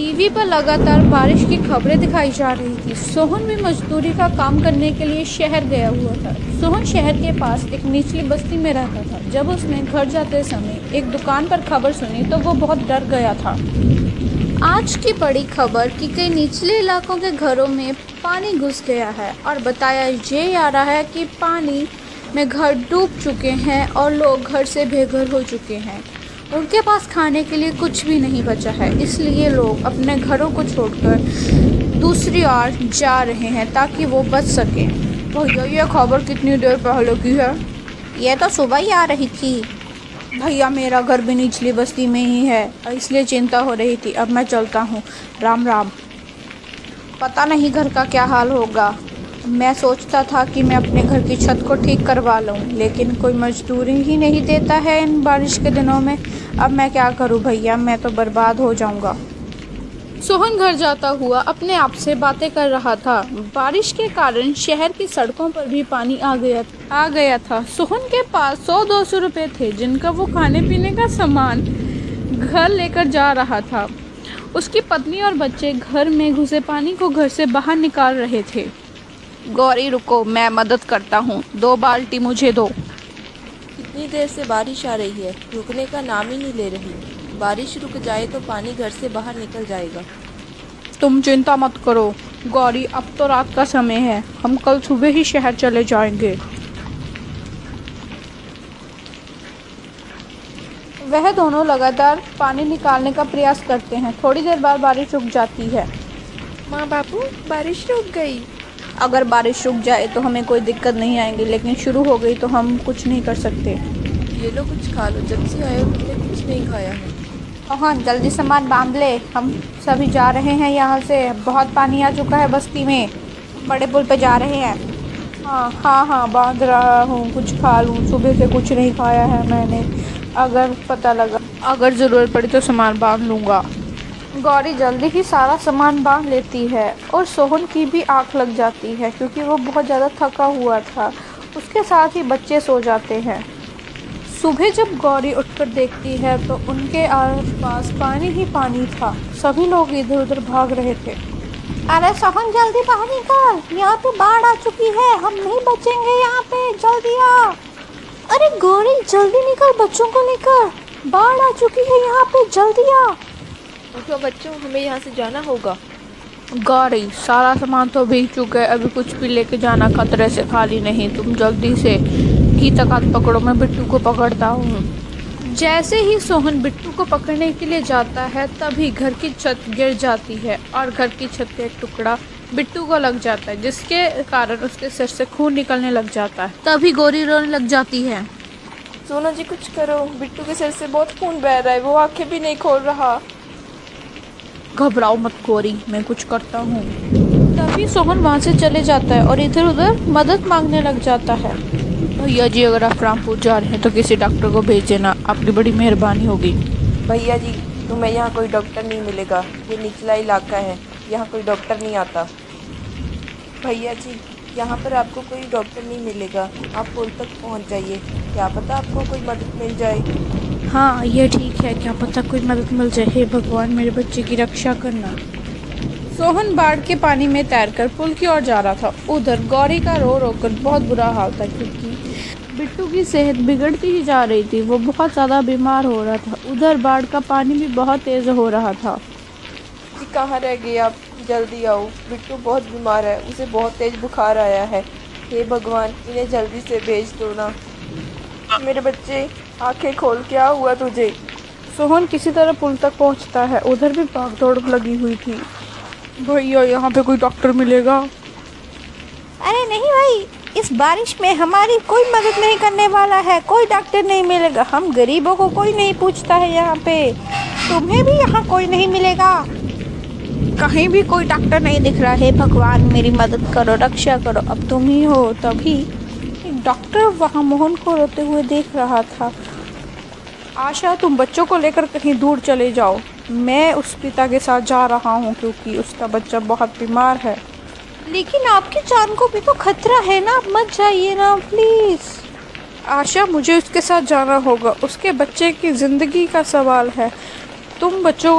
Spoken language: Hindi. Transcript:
टीवी पर लगातार बारिश की खबरें दिखाई जा रही थी। सोहन भी मजदूरी का काम करने के लिए शहर गया हुआ था। सोहन शहर के पास एक निचली बस्ती में रहता था। जब उसने घर जाते समय एक दुकान पर खबर सुनी तो वो बहुत डर गया था। आज की बड़ी खबर कि कई निचले इलाकों के घरों में पानी घुस गया है और बताया ये जा रहा है कि पानी में घर डूब चुके हैं और लोग घर से बेघर हो चुके हैं। उनके पास खाने के लिए कुछ भी नहीं बचा है, इसलिए लोग अपने घरों को छोड़कर दूसरी ओर जा रहे हैं ताकि वो बच सकें। भैया ये खबर कितनी देर पहले की है? ये तो सुबह ही आ रही थी। भैया मेरा घर भी निचली बस्ती में ही है, इसलिए चिंता हो रही थी। अब मैं चलता हूँ। राम राम। पता नहीं घर का क्या हाल होगा। मैं सोचता था कि मैं अपने घर की छत को ठीक करवा लूं, लेकिन कोई मजदूरी ही नहीं देता है इन बारिश के दिनों में। अब मैं क्या करूं भैया, मैं तो बर्बाद हो जाऊंगा। सोहन घर जाता हुआ अपने आप से बातें कर रहा था। बारिश के कारण शहर की सड़कों पर भी पानी आ गया था। सोहन के पास 100-200 रुपए थे, जिनका वो खाने पीने का सामान घर लेकर जा रहा था। उसकी पत्नी और बच्चे घर में घुसे पानी को घर से बाहर निकाल रहे थे। गौरी रुको, मैं मदद करता हूँ, 2 बाल्टी मुझे दो। कितनी देर से बारिश आ रही है, रुकने का नाम ही नहीं ले रही। बारिश रुक जाए तो पानी घर से बाहर निकल जाएगा। तुम चिंता मत करो गौरी, अब तो रात का समय है, हम कल सुबह ही शहर चले जाएंगे। वह दोनों लगातार पानी निकालने का प्रयास करते हैं। थोड़ी देर बाद बारिश रुक जाती है। माँ बापू, बारिश रुक गई। अगर बारिश रुक जाए तो हमें कोई दिक्कत नहीं आएगी, लेकिन शुरू हो गई तो हम कुछ नहीं कर सकते। ये लो कुछ खा लो, जब से आए हो तुमने कुछ नहीं खाया है। हाँ, जल्दी सामान बांध ले, हम सभी जा रहे हैं यहाँ से। बहुत पानी आ चुका है बस्ती में, बड़े पुल पे जा रहे हैं। हाँ बांध रहा हूँ, कुछ खा लूँ, सुबह से कुछ नहीं खाया है मैंने। अगर ज़रूरत पड़ी तो सामान बांध लूँगा। गौरी जल्दी ही सारा सामान बांध लेती है और सोहन की भी आँख लग जाती है क्योंकि वो बहुत ज़्यादा थका हुआ था। उसके साथ ही बच्चे सो जाते हैं। सुबह जब गौरी उठकर देखती है तो उनके आसपास पानी ही पानी था। सभी लोग इधर उधर भाग रहे थे। अरे सोहन जल्दी बाहर निकल, यहाँ पे बाढ़ आ चुकी है, हम नहीं बचेंगे यहाँ पे, जल्दी आ। अरे गौरी जल्दी निकल, बच्चों को लेकर, बाढ़ आ चुकी है यहाँ पे, जल्दी आ। उठो बच्चों, हमें यहाँ से जाना होगा। गौरी सारा सामान तो भीग चुका है, अभी कुछ भी लेके जाना खतरे से खाली नहीं। तुम जल्दी से की तकात पकड़ो, मैं बिट्टू को पकड़ता हूँ। जैसे ही सोहन बिट्टू को पकड़ने के लिए जाता है तभी घर की छत गिर जाती है और घर की छत का एक टुकड़ा बिट्टू को लग जाता है, जिसके कारण उसके सिर से खून निकलने लग जाता है। तभी गौरी रोने लग जाती है। सोना जी कुछ करो, बिट्टू के सिर से बहुत खून बह रहा है, वो आंखें भी नहीं खोल रहा। घबराओ मत गौरी, मैं कुछ करता हूँ। तभी सोहन वहाँ से चले जाता है और इधर उधर मदद मांगने लग जाता है। भैया जी अगर आप रामपुर जा रहे हैं तो किसी डॉक्टर को भेज देना, आपकी बड़ी मेहरबानी होगी। भैया जी तुम्हें यहाँ कोई डॉक्टर नहीं मिलेगा, ये निचला इलाका है, यहाँ कोई डॉक्टर नहीं आता। भैया जी यहाँ पर आपको कोई डॉक्टर नहीं मिलेगा, आप पुल तक पहुँच जाइए, क्या पता आपको कोई मदद मिल जाए। हाँ ये ठीक है, क्या पता कोई मदद मिल जाए। हे भगवान मेरे बच्चे की रक्षा करना। सोहन बाढ़ के पानी में तैरकर पुल की ओर जा रहा था। उधर गौरी का रो रो कर बहुत बुरा हाल था क्योंकि बिट्टू की सेहत बिगड़ती ही जा रही थी, वो बहुत ज़्यादा बीमार हो रहा था। उधर बाढ़ का पानी भी बहुत तेज़ हो रहा था। जी कहाँ रह गए आप, जल्दी आओ, बिट्टू बहुत बीमार है, उसे बहुत तेज़ बुखार आया है। हे भगवान इन्हें जल्दी से भेज दो ना। मेरे बच्चे आंखें खोल, क्या हुआ तुझे? सोहन किसी तरह पुल तक पहुंचता है। उधर भी भाग दौड़ लगी हुई थी। भैया यहाँ पे कोई डॉक्टर मिलेगा? अरे नहीं भाई, इस बारिश में हमारी कोई मदद नहीं करने वाला है, कोई डॉक्टर नहीं मिलेगा। हम गरीबों को कोई नहीं पूछता है यहाँ पे। तुम्हें भी यहाँ कोई नहीं मिलेगा, कहीं भी कोई डॉक्टर नहीं दिख रहा है। भगवान मेरी मदद करो, रक्षा करो, अब तुम ही हो। तभी एक डॉक्टर वहाँ मोहन को रोते हुए देख रहा था। आशा तुम बच्चों को लेकर कहीं दूर चले जाओ, मैं उस पिता के साथ जा रहा हूँ क्योंकि उसका बच्चा बहुत बीमार है। लेकिन आपकी जान को भी तो खतरा है ना, आप मत जाइए ना प्लीज़। आशा मुझे उसके साथ जाना होगा, उसके बच्चे की ज़िंदगी का सवाल है। तुम बच्चों